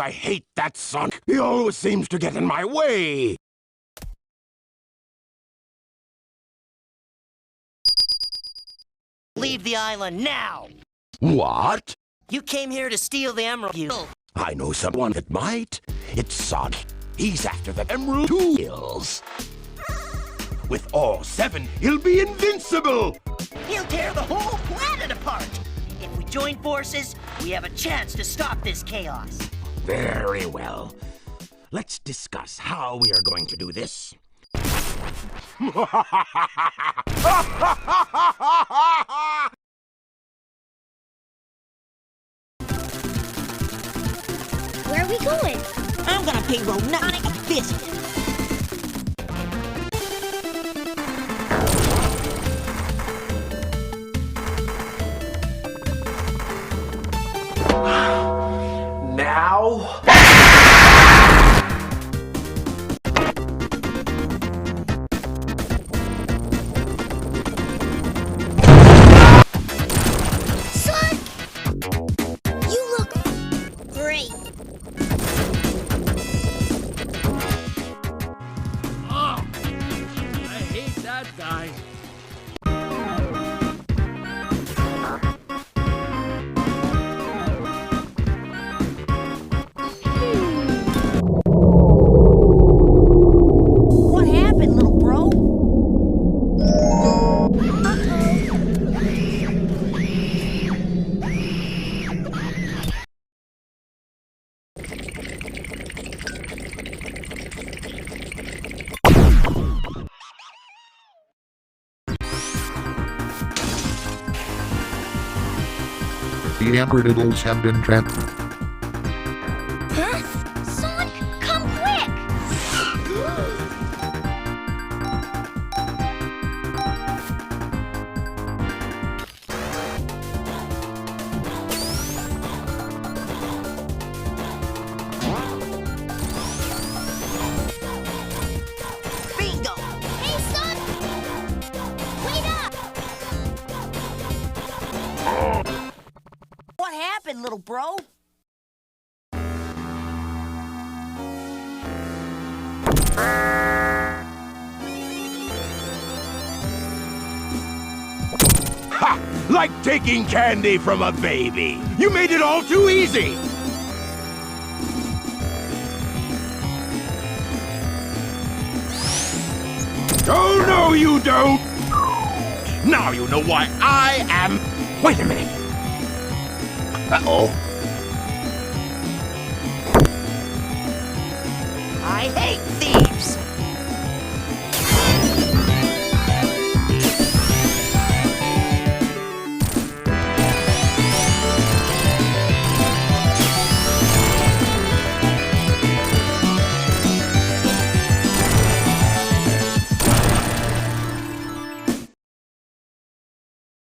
I hate that Sonk. He always seems to get in my way. Leave the island now! What? You came here to steal the emerald. I know someone that might. It's Sonk. He's after the emerald too. With all 7, he'll be invincible! He'll tear the whole planet apart! If we join forces, we have a chance to stop this chaos. Very well. Let's discuss how we are going to do this. Where are we going? I'm gonna pay Ronani a visit. Now? Son! You look great. Oh, I hate that guy. What happened, little bro? The Amberdiddles have been trapped. Huh? Sonk, come quick! Bingo! Hey, Sonk! Wait up! What happened, little bro? Ha! Like taking candy from a baby. You made it all too easy. Oh, no, you don't. Now you know why I am... Wait a minute. Uh-oh. I hate thieves!